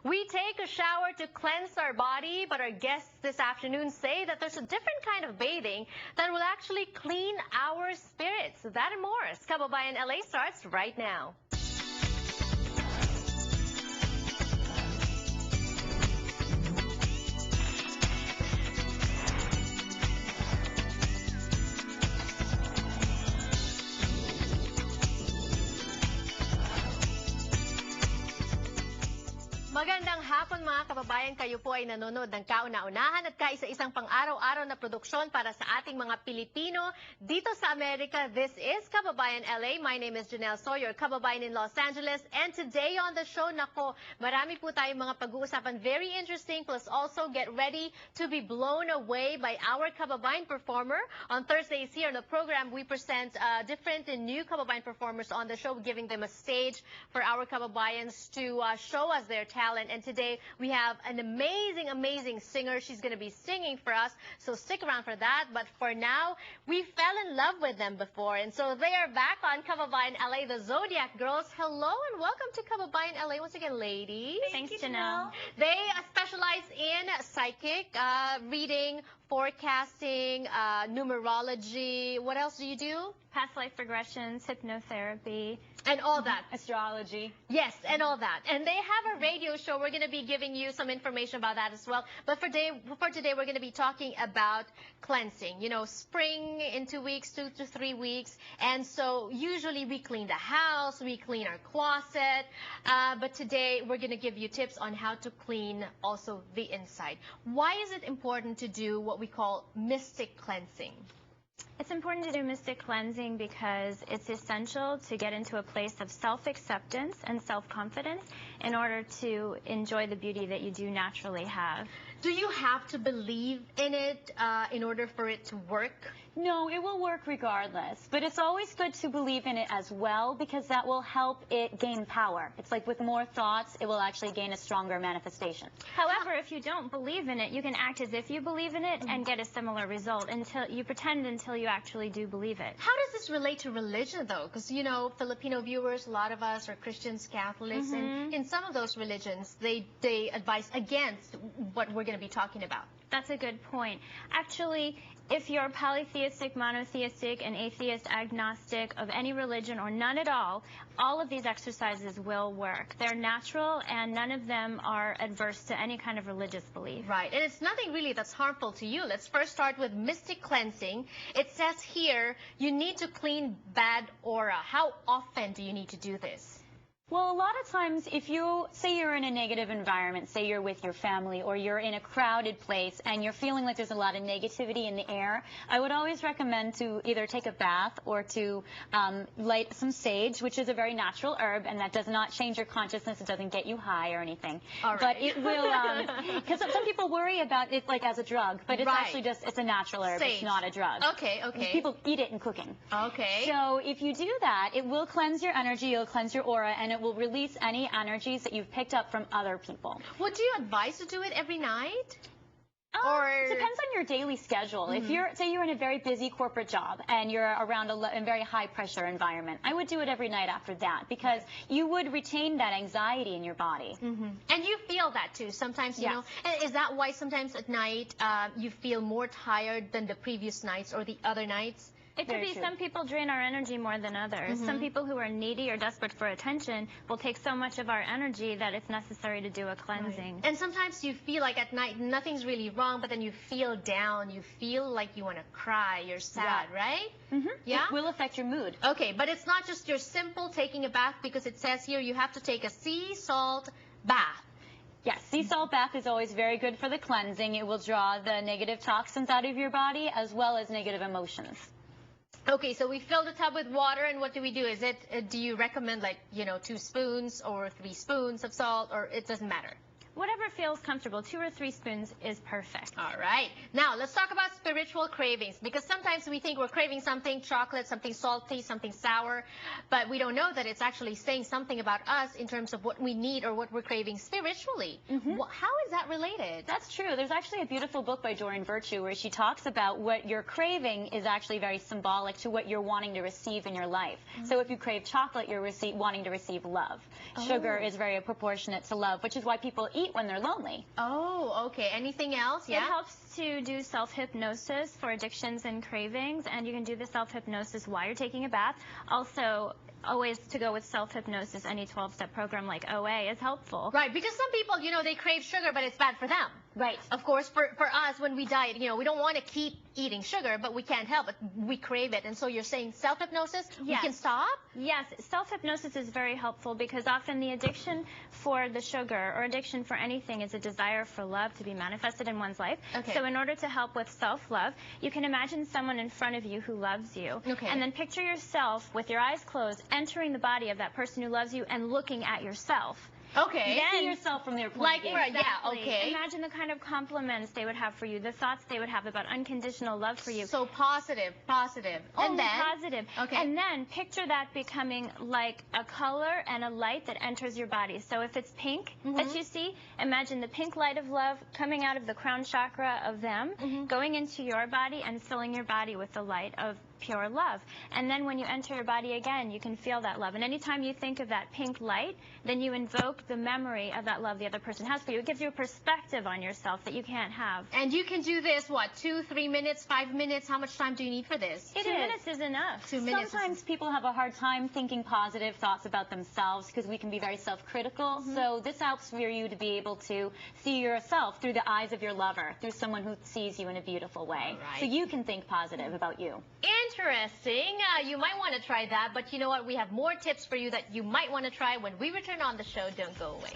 We take a shower to cleanse our body, but our guests this afternoon say that there's a different kind of bathing that will actually clean our spirits. That and more. Kababayan LA starts right now. Magandang hapon mga kababayan, kayo po ay nanonood ng kauna-unahan at kaisa-isang pang-araw-araw na produksyon para sa ating mga Pilipino dito sa Amerika. This is Kababayan LA. My name is Janelle Sawyer, Kababayan in Los Angeles. And today on the show, nako, marami po tayong mga pag-uusapan. Very interesting, plus also get ready to be blown away by our Kababayan performer. On Thursdays here on the program, we present different and new Kababayan performers on the show, giving them a stage for our Kababayans to show us their talent. And today we have an amazing singer. She's going to be singing for us, so stick around for that. But for now, we fell in love with them before, and so they are back on Kababayan LA, the Zodiac Girls. Hello and welcome to Kababayan LA once again, ladies. Thanks, Janelle. They specialize in psychic reading, forecasting, numerology. What else do you do? Past life regressions, hypnotherapy. And all that. Astrology. Yes, and all that. And they have a radio show. We're going to be giving you some information about that as well. But for today, we're going to be talking about cleansing. You know, spring in 2 weeks, 2 to 3 weeks. And so usually we clean the house, we clean our closet. But today, we're going to give you tips on how to clean also the inside. Why is it important to do what we call mystic cleansing? It's important to do mystic cleansing because it's essential to get into a place of self-acceptance and self-confidence in order to enjoy the beauty that you do naturally have. Do you have to believe in it in order for it to work? No, it will work regardless, but it's always good to believe in it as well because that will help it gain power. It's like with more thoughts, it will actually gain a stronger manifestation. However, if you don't believe in it, you can act as if you believe in it and get a similar result until you pretend until you actually do believe it. How does this relate to religion though? Because, you know, Filipino viewers, a lot of us are Christians, Catholics, and in some of those religions, they advise against what we're going to be talking about. That's a good point. Actually, if you're polytheistic, monotheistic, and atheist, agnostic of any religion or none at all of these exercises will work. They're natural and none of them are adverse to any kind of religious belief. Right, and it's nothing really that's harmful to you. Let's first start with mystic cleansing. It says here you need to clean bad aura. How often do you need to do this? Well, a lot of times, if you say you're in a negative environment, say you're with your family or you're in a crowded place and you're feeling like there's a lot of negativity in the air, I would always recommend to either take a bath or to light some sage, which is a very natural herb, and that does not change your consciousness. It doesn't get you high or anything. All right. But it will, because some people worry about it like as a drug, but it's actually just, it's a natural herb. Sage. It's not a drug. Okay. People eat it in cooking. Okay. So if you do that, it will cleanse your energy, it'll cleanse your aura, and it will release any energies that you've picked up from other people. Well, do you advise to do it every night? It depends on your daily schedule. If you're, say you're in a very busy corporate job and you're around a very high pressure environment, I would do it every night after that because you would retain that anxiety in your body. And you feel that too sometimes, you know. And is that why sometimes at night you feel more tired than the previous nights or the other nights? It could be some people drain our energy more than others. Some people who are needy or desperate for attention will take so much of our energy that it's necessary to do a cleansing. Right. And sometimes you feel like at night nothing's really wrong, but then you feel down, you feel like you want to cry, you're sad, right? Yeah? It will affect your mood. Okay, but it's not just your simple taking a bath because it says here you have to take a sea salt bath. Yes, sea salt bath is always very good for the cleansing. It will draw the negative toxins out of your body as well as negative emotions. Okay, so we fill the tub with water, and what do we do? Is it, do you recommend like, you know, 2 spoons or 3 spoons of salt, or it doesn't matter? whatever feels comfortable. 2 or 3 spoons is perfect. All right. Now, let's talk about spiritual cravings, because sometimes we think we're craving something, chocolate, something salty, something sour, but we don't know that it's actually saying something about us in terms of what we need or what we're craving spiritually. How is that related? That's true. There's actually a beautiful book by Doreen Virtue where she talks about what you're craving is actually very symbolic to what you're wanting to receive in your life. So if you crave chocolate, you're wanting to receive love. Sugar is very proportionate to love, which is why people eat when they're lonely. Oh, okay. Anything else? It helps to do self-hypnosis for addictions and cravings, and you can do the self-hypnosis while you're taking a bath. Also, always to go with self-hypnosis, any 12-step program like OA is helpful. Right, because some people, you know, they crave sugar, but it's bad for them. Right. Of course, for us, when we diet, you know, we don't want to keep eating sugar, but we can't help it. We crave it. And so you're saying self-hypnosis, we can stop? Yes, self-hypnosis is very helpful because often the addiction for the sugar or addiction for anything is a desire for love to be manifested in one's life. Okay. So in order to help with self-love, you can imagine someone in front of you who loves you. Okay. And then picture yourself with your eyes closed, entering the body of that person who loves you and looking at yourself. Okay. See yourself from their point of view. Yeah, okay. Imagine the kind of compliments they would have for you, the thoughts they would have about unconditional love for you. So positive. And then? Positive. Okay. And then picture that becoming like a color and a light that enters your body. So if it's pink that you see, imagine the pink light of love coming out of the crown chakra of them, going into your body and filling your body with the light of pure love. And then when you enter your body again, you can feel that love. And anytime you think of that pink light, then you invoke the memory of that love the other person has for you. It gives you a perspective on yourself that you can't have. And you can do this, what, 2, 3 minutes, 5 minutes? How much time do you need for this? 2 minutes is enough. 2 minutes. Sometimes people have a hard time thinking positive thoughts about themselves because we can be very self-critical. So this helps for you to be able to see yourself through the eyes of your lover, through someone who sees you in a beautiful way. Right. So you can think positive about you. Interesting. You might want to try that, but you know what? We have more tips for you that you might want to try when we return on the show. Don't go away.